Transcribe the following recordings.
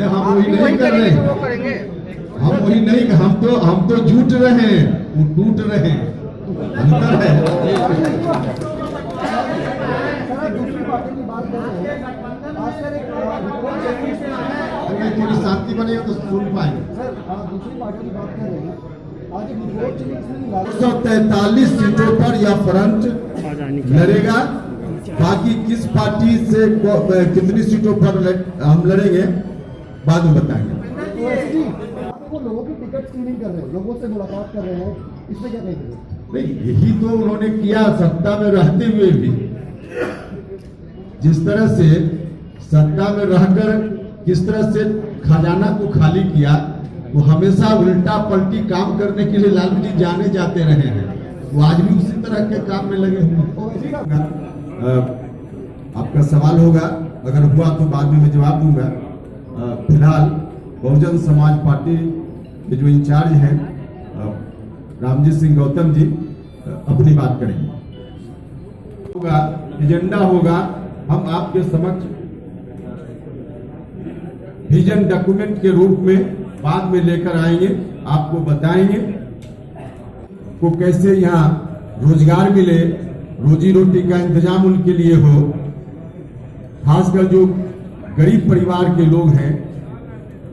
हम वही नहीं कर रहे, हम वही नहीं, हम तो जुट रहे हैं, वो टूट रहे हैं, अंतर है। थोड़ी शांति बनेगा तो सुन पाएंगे। दूसरी पार्टी की बात कर रहे हैं, 143 सीटों पर यह फ्रंट लड़ेगा। बाकी किस पार्टी से कितनी सीटों पर हम लड़ेंगे बाद में बताएंगे। वो लोगों की टिकट स्क्रीनिंग कर रहे हैं, लोगों से मुलाकात कर रहे हैं, इसमें क्या कहेंगे? नहीं, यही तो उन्होंने किया सत्ता में रहते हुए भी। जिस तरह से सत्ता में रहकर किस तरह से खजाना को खाली किया, वो हमेशा उल्टा पलटी काम करने के लिए लालू जी जाने जाते रहे हैं, वो आज भी उसी तरह के काम में लगे हुए। आपका सवाल होगा, अगर हुआ तो बाद में मैं जवाब दूंगा। फिलहाल बहुजन समाज पार्टी के जो इंचार्ज हैं रामजी सिंह गौतम जी अपनी बात करेंगे। होगा एजेंडा होगा, हम आपके समक्ष विजन डॉक्यूमेंट के रूप में बाद में लेकर आएंगे, आपको बताएंगे को कैसे यहाँ रोजगार मिले, रोजी रोटी का इंतजाम उनके लिए हो। खासकर जो गरीब परिवार के लोग हैं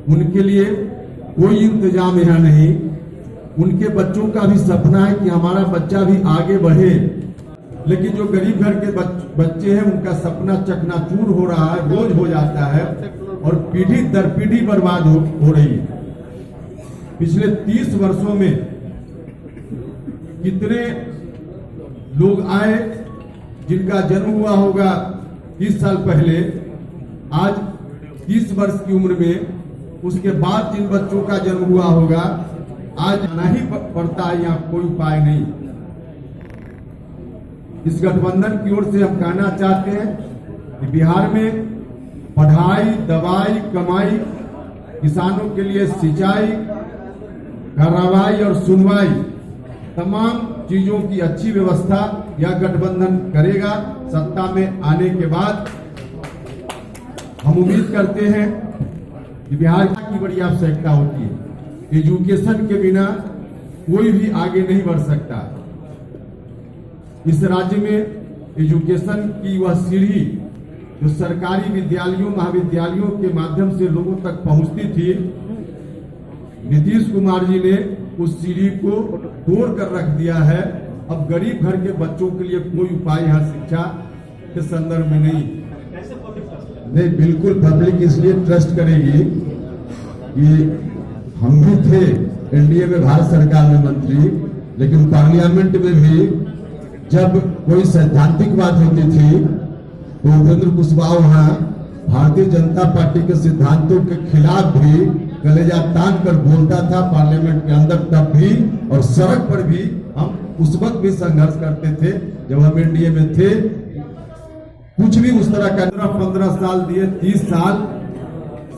उनके लिए कोई इंतजाम यहाँ नहीं। उनके बच्चों का भी सपना है कि हमारा बच्चा भी आगे बढ़े, लेकिन जो गरीब घर के बच्चे हैं उनका सपना चकनाचूर हो रहा है, रोज हो जाता है और पीढ़ी दर पीढ़ी बर्बाद हो रही है। पिछले 30 वर्षों में कितने लोग आए जिनका जन्म हुआ होगा 30 साल पहले, आज 30 वर्ष की उम्र में, उसके बाद जिन बच्चों का जन्म हुआ होगा, आज आना ही पड़ता है, यहाँ कोई उपाय नहीं। इस गठबंधन की ओर से हम कहना चाहते हैं कि बिहार में पढ़ाई, दवाई, कमाई, किसानों के लिए सिंचाई, कार्रवाई और सुनवाई, तमाम चीजों की अच्छी व्यवस्था यह गठबंधन करेगा। सत्ता में आने के बाद हम उम्मीद करते हैं कि बिहार की बड़ी आवश्यकता होती है। एजुकेशन के बिना कोई भी आगे नहीं बढ़ सकता। इस राज्य में एजुकेशन की वह सीढ़ी जो सरकारी विद्यालयों, महाविद्यालयों के माध्यम से लोगों तक पहुंचती थी, नीतीश कुमार जी ने उस सीढ़ी को तोड़ कर रख दिया है। अब गरीब घर के बच्चों के लिए कोई उपाय यहाँ शिक्षा के संदर्भ में नहीं। बिल्कुल पब्लिक इसलिए ट्रस्ट करेगी कि हम भी थे एनडीए में, भारत सरकार में मंत्री, लेकिन पार्लियामेंट में भी जब कोई सैद्धांतिक बात होती थी तो उपेंद्र कुशवाहा वहाँ भारतीय जनता पार्टी के सिद्धांतों के खिलाफ भी कलेजा तान कर बोलता था पार्लियामेंट के अंदर, तब भी, और सड़क पर भी हम उस वक्त भी संघर्ष करते थे जब हम एनडीए में थे। कुछ भी उस तरह का 15 साल दिए, 30 साल,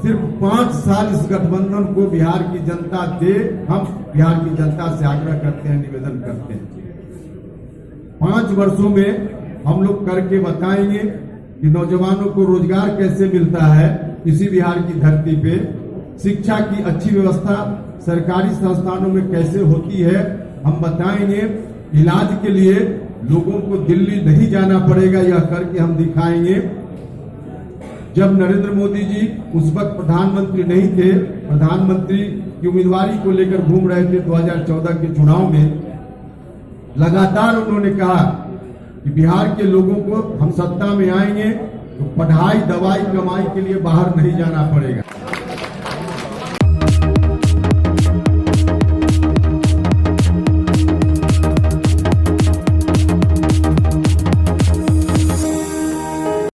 सिर्फ 5 साल इस गठबंधन को बिहार की जनता दे। हम बिहार की जनता से आग्रह करते हैं, निवेदन करते हैं, 5 वर्षों में हम लोग करके बताएंगे कि नौजवानों को रोजगार कैसे मिलता है इसी बिहार की धरती पे, शिक्षा की अच्छी व्यवस्था सरकारी संस्थानों में कैसे होती है हम बताएंगे। इलाज के लिए लोगों को दिल्ली नहीं जाना पड़ेगा, यह करके हम दिखाएंगे। जब नरेंद्र मोदी जी उस वक्त प्रधानमंत्री नहीं थे, प्रधानमंत्री की उम्मीदवारी को लेकर घूम रहे थे 2014 के चुनाव में, लगातार उन्होंने कहा कि बिहार के लोगों को हम सत्ता में आएंगे तो पढ़ाई, दवाई, कमाई के लिए बाहर नहीं जाना पड़ेगा।